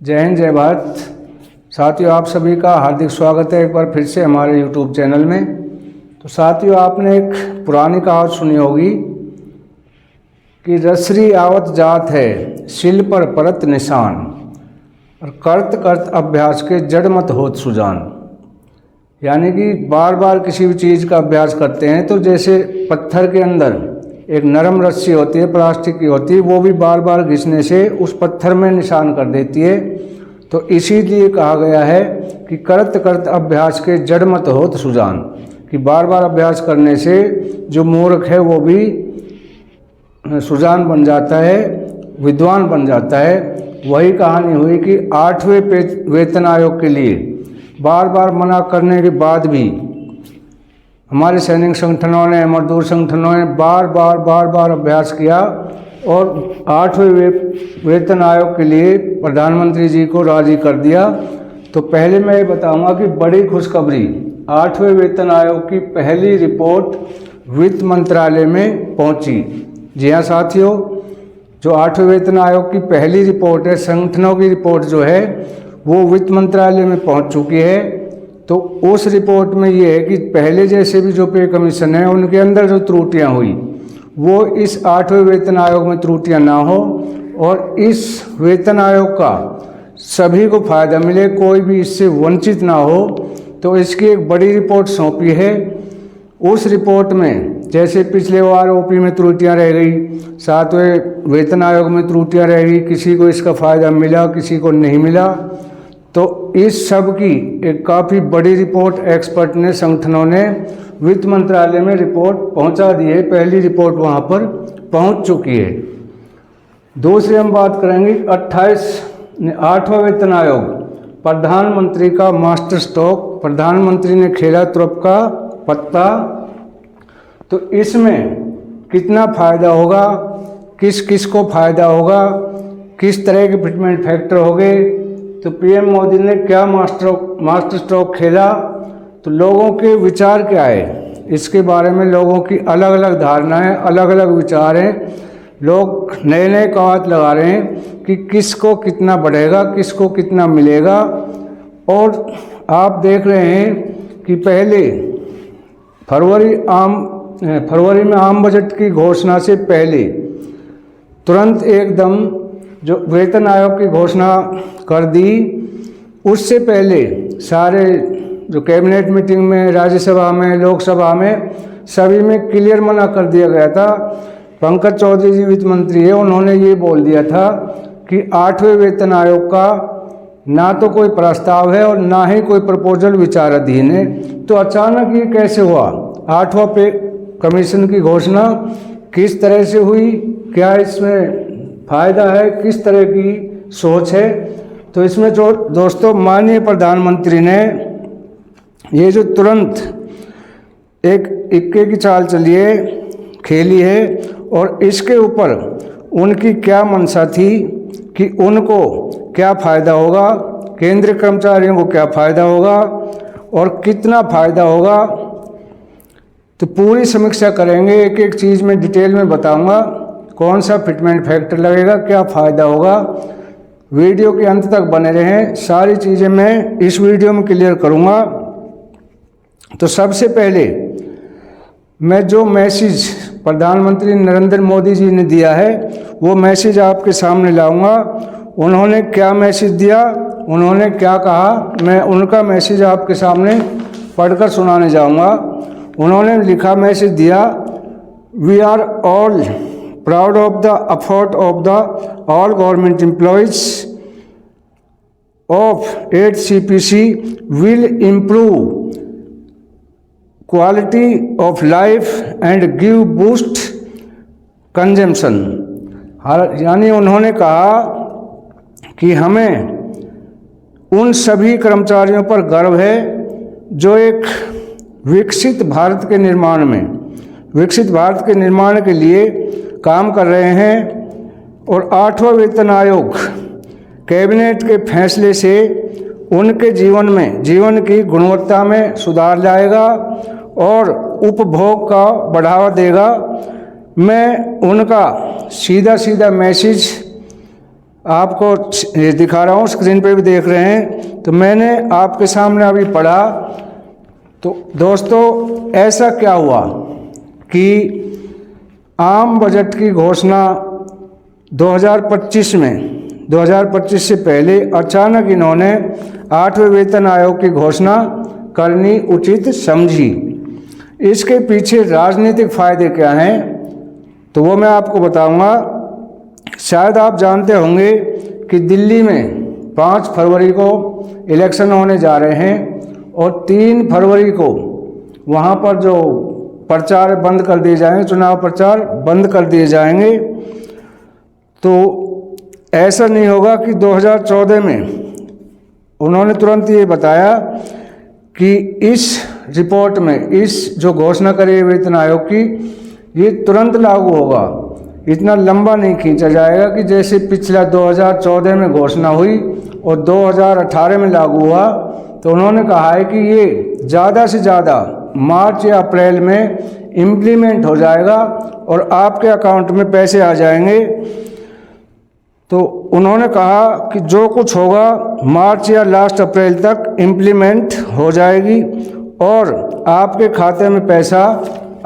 जय हिंद, जय भारत। साथियों, आप सभी का हार्दिक स्वागत है एक बार फिर से हमारे यूट्यूब चैनल में। तो साथियों, आपने एक पुरानी कहावत सुनी होगी कि रसरी आवत जात है, शिल पर परत निशान, और करत करत अभ्यास के जड़ मत होत सुजान। यानी कि बार बार किसी भी चीज़ का अभ्यास करते हैं तो जैसे पत्थर के अंदर एक नरम रस्सी होती है, प्लास्टिक की होती है, वो भी बार बार घिसने से उस पत्थर में निशान कर देती है। तो इसीलिए कहा गया है कि करत करत अभ्यास के जड़ मत होत सुजान, कि बार बार अभ्यास करने से जो मूर्ख है वो भी सुजान बन जाता है, विद्वान बन जाता है। वही कहानी हुई कि 8वें वेतन आयोग के लिए बार बार मना करने के बाद भी हमारे सैनिक संगठनों ने, मजदूर संगठनों ने बार बार अभ्यास किया और 8वें वेतन आयोग के लिए प्रधानमंत्री जी को राजी कर दिया। तो पहले मैं ये बताऊंगा कि बड़ी खुशखबरी, 8वें वेतन आयोग की पहली रिपोर्ट वित्त मंत्रालय में पहुंची। जी हाँ साथियों, जो 8वें वेतन आयोग की पहली रिपोर्ट है, संगठनों की रिपोर्ट जो है वो वित्त मंत्रालय में पहुंच चुकी है। तो उस रिपोर्ट में ये है कि पहले जैसे भी जो पे कमीशन है उनके अंदर जो त्रुटियां हुई वो इस 8वें वेतन आयोग में त्रुटियां ना हो और इस वेतन आयोग का सभी को फायदा मिले, कोई भी इससे वंचित ना हो। तो इसकी एक बड़ी रिपोर्ट सौंपी है। उस रिपोर्ट में जैसे पिछले बार ओपी में त्रुटियां रह गई, 7वें वेतन आयोग में त्रुटियां रह गई, किसी को इसका फायदा मिला, किसी को नहीं मिला। तो इस सब की एक काफ़ी बड़ी रिपोर्ट एक्सपर्ट ने, संगठनों ने वित्त मंत्रालय में रिपोर्ट पहुंचा दी है। पहली रिपोर्ट वहां पर पहुंच चुकी है। दूसरी हम बात करेंगे 8वां वेतन आयोग, प्रधानमंत्री का मास्टर स्ट्रोक, प्रधानमंत्री ने खेला तुरप का पत्ता। तो इसमें कितना फायदा होगा, किस किस को फायदा होगा, किस तरह के फिटमेंट फैक्टर होंगे, तो पीएम मोदी ने क्या मास्टर स्ट्रोक खेला, तो लोगों के विचार क्या है, इसके बारे में लोगों की अलग अलग धारणाएं, अलग अलग विचार हैं। लोग नए नए कवायद लगा रहे हैं कि किसको कितना बढ़ेगा, किसको कितना मिलेगा। और आप देख रहे हैं कि पहले फरवरी में आम बजट की घोषणा से पहले तुरंत एकदम जो वेतन आयोग की घोषणा कर दी, उससे पहले सारे जो कैबिनेट मीटिंग में, राज्यसभा में, लोकसभा में, सभी में क्लियर मना कर दिया गया था। पंकज चौधरी जी वित्त मंत्री है, उन्होंने ये बोल दिया था कि 8वें वेतन आयोग का ना तो कोई प्रस्ताव है और ना ही कोई प्रपोजल विचाराधीन है। तो अचानक ये कैसे हुआ? 8वां पे कमीशन की घोषणा किस तरह से हुई, क्या इसमें फायदा है, किस तरह की सोच है? तो इसमें जो दोस्तों माननीय प्रधानमंत्री ने ये जो तुरंत एक इक्के की चाल चली है, खेली है, और इसके ऊपर उनकी क्या मंशा थी कि उनको क्या फ़ायदा होगा, केंद्रीय कर्मचारियों को क्या फ़ायदा होगा और कितना फ़ायदा होगा। तो पूरी समीक्षा करेंगे, एक एक चीज़ में डिटेल में बताऊंगा, कौन सा फिटमेंट फैक्टर लगेगा, क्या फ़ायदा होगा। वीडियो के अंत तक बने रहें, सारी चीज़ें मैं इस वीडियो में क्लियर करूंगा। तो सबसे पहले मैं जो मैसेज प्रधानमंत्री नरेंद्र मोदी जी ने दिया है वो मैसेज आपके सामने लाऊंगा। उन्होंने क्या मैसेज दिया, उन्होंने क्या कहा, मैं उनका मैसेज आपके सामने पढ़कर सुनाने जाऊंगा। उन्होंने लिखा मैसेज दिया, we are all proud of the effort of the all government employees of 8CPC will improve quality of life and give boost consumption। यानी उन्होंने कहा कि हमें उन सभी कर्मचारियों पर गर्व है जो एक विकसित भारत के निर्माण के लिए काम कर रहे हैं। और 8वां वेतन आयोग कैबिनेट के फैसले से उनके जीवन की गुणवत्ता में सुधार लाएगा और उपभोग का बढ़ावा देगा। मैं उनका सीधा मैसेज आपको ये दिखा रहा हूँ, स्क्रीन पे भी देख रहे हैं। तो मैंने आपके सामने अभी पढ़ा। तो दोस्तों ऐसा क्या हुआ कि आम बजट की घोषणा 2025 में 2025 से पहले अचानक इन्होंने 8वें वेतन आयोग की घोषणा करनी उचित समझी। इसके पीछे राजनीतिक फायदे क्या हैं तो वो मैं आपको बताऊंगा। शायद आप जानते होंगे कि दिल्ली में 5 फरवरी को इलेक्शन होने जा रहे हैं और 3 फरवरी को वहाँ पर जो प्रचार बंद कर दिए जाएंगे, चुनाव प्रचार बंद कर दिए जाएंगे। तो ऐसा नहीं होगा कि 2014 में उन्होंने तुरंत ये बताया कि इस रिपोर्ट में इस जो घोषणा करी है वेतन आयोग की, ये तुरंत लागू होगा। इतना लंबा नहीं खींचा जाएगा कि जैसे पिछला 2014 में घोषणा हुई और 2018 में लागू हुआ। तो उन्होंने कहा है कि ये ज़्यादा से ज़्यादा मार्च या अप्रैल में इम्प्लीमेंट हो जाएगा और आपके अकाउंट में पैसे आ जाएंगे। तो उन्होंने कहा कि जो कुछ होगा मार्च या लास्ट अप्रैल तक इम्प्लीमेंट हो जाएगी और आपके खाते में पैसा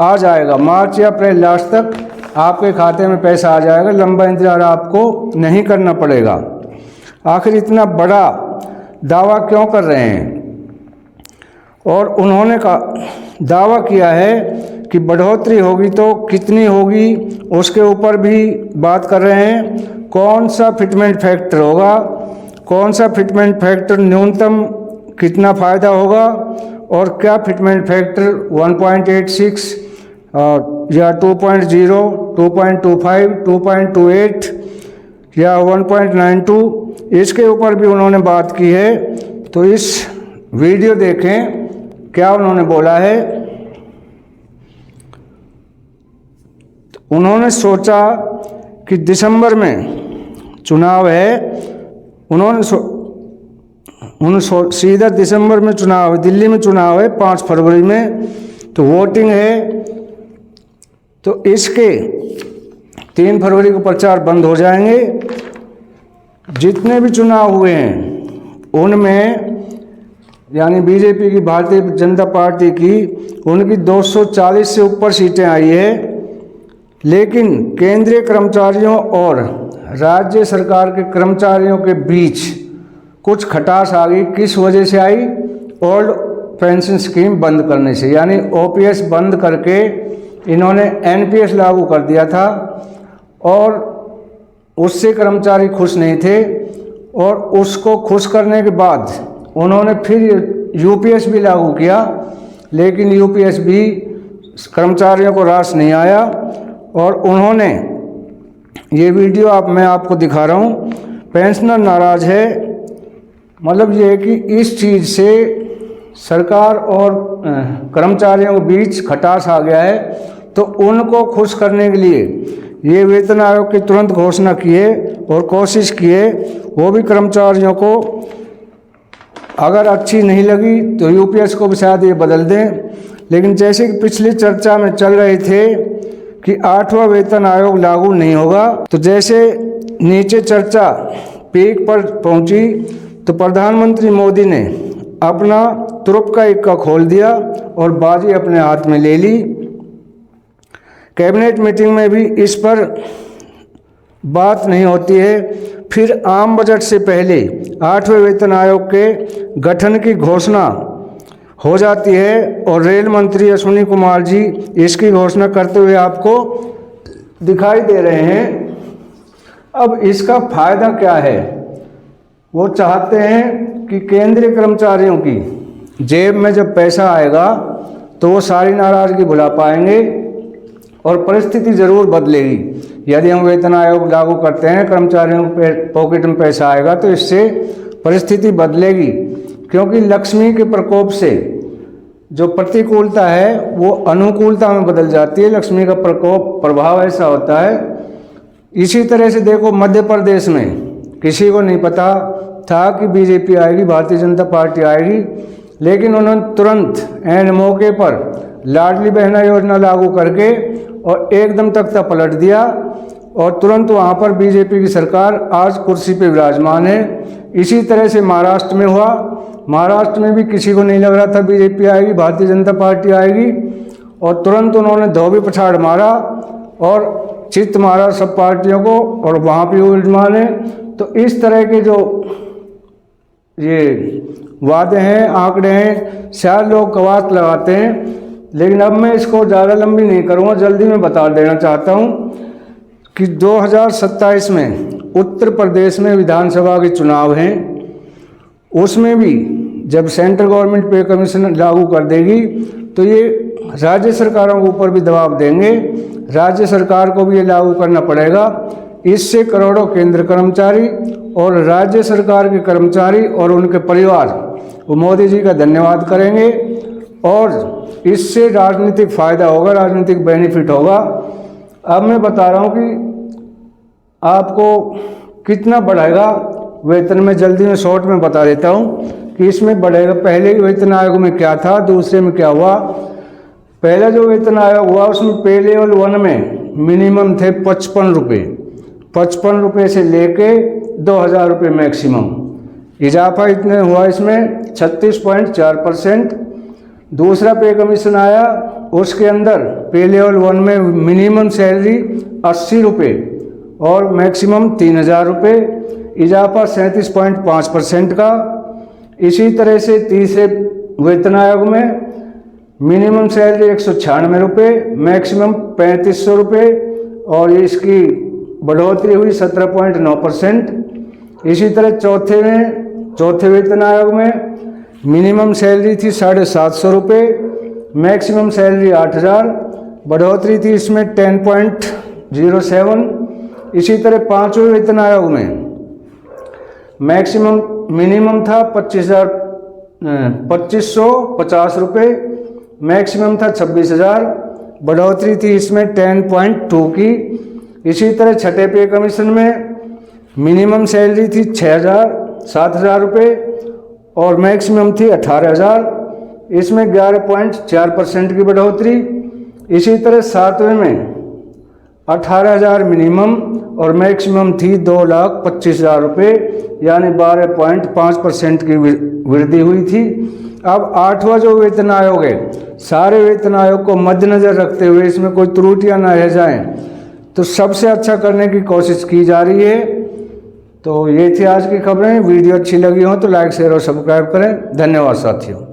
आ जाएगा। मार्च या अप्रैल लास्ट तक आपके खाते में पैसा आ जाएगा, लंबा इंतजार आपको नहीं करना पड़ेगा। आखिर इतना बड़ा दावा क्यों कर रहे हैं? और उन्होंने दावा किया है कि बढ़ोतरी होगी तो कितनी होगी उसके ऊपर भी बात कर रहे हैं। कौन सा फिटमेंट फैक्टर होगा, कौन सा फिटमेंट फैक्टर न्यूनतम कितना फ़ायदा होगा और क्या फिटमेंट फैक्टर 1.86 या 2.0, 2.25, 2.28 या 1.92, इसके ऊपर भी उन्होंने बात की है। तो इस वीडियो देखें क्या उन्होंने बोला है। उन्होंने सोचा कि दिसंबर में चुनाव है, उन्होंने सीधा दिसंबर में चुनाव है, दिल्ली में चुनाव है 5 फरवरी में, तो वोटिंग है। तो इसके 3 फरवरी को प्रचार बंद हो जाएंगे। जितने भी चुनाव हुए हैं उनमें यानी बीजेपी की, भारतीय जनता पार्टी की, उनकी 240 से ऊपर सीटें आई है। लेकिन केंद्रीय कर्मचारियों और राज्य सरकार के कर्मचारियों के बीच कुछ खटास आ गई। किस वजह से आई? ओल्ड पेंशन स्कीम बंद करने से, यानी ओपीएस बंद करके इन्होंने एनपीएस लागू कर दिया था और उससे कर्मचारी खुश नहीं थे। और उसको खुश करने के बाद उन्होंने फिर यूपीएस भी लागू किया, लेकिन यूपीएस भी कर्मचारियों को रास नहीं आया। और उन्होंने ये वीडियो मैं आपको दिखा रहा हूँ, पेंशनर नाराज़ है। मतलब ये है कि इस चीज़ से सरकार और कर्मचारियों के बीच खटास आ गया है। तो उनको खुश करने के लिए ये वेतन आयोग की तुरंत घोषणा की है और कोशिश की है वो भी कर्मचारियों को, अगर अच्छी नहीं लगी तो यूपीएस को भी शायद ये बदल दें। लेकिन जैसे कि पिछली चर्चा में चल रहे थे कि 8वां वेतन आयोग लागू नहीं होगा, तो जैसे नीचे चर्चा पीक पर पहुंची तो प्रधानमंत्री मोदी ने अपना तुरुप का इक्का खोल दिया और बाजी अपने हाथ में ले ली। कैबिनेट मीटिंग में भी इस पर बात नहीं होती है। फिर आम बजट से पहले 8वें वेतन आयोग के गठन की घोषणा हो जाती है और रेल मंत्री अश्विनी कुमार जी इसकी घोषणा करते हुए आपको दिखाई दे रहे हैं। अब इसका फायदा क्या है? वो चाहते हैं कि केंद्रीय कर्मचारियों की जेब में जब पैसा आएगा तो वो सारी नाराज़गी भुला पाएंगे और परिस्थिति ज़रूर बदलेगी। यदि हम वेतन आयोग लागू करते हैं, कर्मचारियों के पॉकेट में पैसा आएगा तो इससे परिस्थिति बदलेगी। क्योंकि लक्ष्मी के प्रकोप से जो प्रतिकूलता है वो अनुकूलता में बदल जाती है। लक्ष्मी का प्रकोप प्रभाव ऐसा होता है। इसी तरह से देखो, मध्य प्रदेश में किसी को नहीं पता था कि बीजेपी आएगी, भारतीय जनता पार्टी आएगी, लेकिन उन्होंने तुरंत एन मौके पर लाडली बहना योजना लागू करके और एकदम तख्ता पलट दिया और तुरंत वहाँ पर बीजेपी की सरकार आज कुर्सी पे विराजमान है। इसी तरह से महाराष्ट्र में हुआ। महाराष्ट्र में भी किसी को नहीं लग रहा था बीजेपी आएगी, भारतीय जनता पार्टी आएगी, और तुरंत उन्होंने धोबी पछाड़ मारा और चित्त मारा सब पार्टियों को, और वहाँ भी विराजमान है। तो इस तरह के जो ये वादे हैं, आंकड़े हैं, शायद लोग कवात लगाते हैं, लेकिन अब मैं इसको ज़्यादा लंबी नहीं करूँगा, जल्दी मैं बता देना चाहता हूँ कि 2027 में उत्तर प्रदेश में विधानसभा के चुनाव हैं। उसमें भी जब सेंट्रल गवर्नमेंट पे कमीशन लागू कर देगी तो ये राज्य सरकारों के ऊपर भी दबाव देंगे, राज्य सरकार को भी ये लागू करना पड़ेगा। इससे करोड़ों केंद्र कर्मचारी और राज्य सरकार के कर्मचारी और उनके परिवार वो मोदी जी का धन्यवाद करेंगे, और इससे राजनीतिक फ़ायदा होगा, राजनीतिक बेनिफिट होगा। अब मैं बता रहा हूँ कि आपको कितना बढ़ेगा वेतन में, जल्दी में शॉर्ट में बता देता हूँ कि इसमें बढ़ेगा। पहले वेतन आयोग में क्या था, दूसरे में क्या हुआ। पहला जो वेतन आयोग हुआ उसमें पे लेवल 1 में मिनिमम थे 55 रुपये, 55 रुपये से लेके 2000 रुपये मैक्सिमम। इजाफा इतने हुआ इसमें 36.4%। दूसरा पे कमीशन आया, उसके अंदर पे लेवल 1 में मिनिमम सैलरी 80 रुपये और मैक्सिमम 3000 रुपये, इजाफा 37.5% का। इसी तरह से तीसरे वेतन आयोग में मिनिमम सैलरी 196 रुपये, मैक्सिमम 3500 रुपये, और इसकी बढ़ोतरी हुई 17.9%। इसी तरह चौथे वेतन आयोग में मिनिमम सैलरी थी 750 रुपये, मैक्सिमम सैलरी 8000, बढ़ोतरी थी इसमें 10.07। इसी तरह पाँचवें वेतन आयोग में मिनिमम था 2550 रुपये, मैक्सिमम था 26000, बढ़ोतरी थी इसमें 10.2 की। इसी तरह छठे पे कमीशन में मिनिमम सैलरी थी 7000 रुपये और मैक्सिमम थी 18000, इसमें 11.4% की बढ़ोतरी। इसी तरह सातवें में 18000 मिनिमम और मैक्सिमम थी 2,25,000 रुपये, यानी 12.5% की वृद्धि हुई थी। अब आठवां जो वेतन आयोग है, सारे वेतन आयोग को मद्देनजर रखते हुए इसमें कोई त्रुटियां न रह जाएं, तो सबसे अच्छा करने की कोशिश की जा रही है। तो ये थी आज की खबरें। वीडियो अच्छी लगी हो तो लाइक शेयर और सब्सक्राइब करें। धन्यवाद साथियों।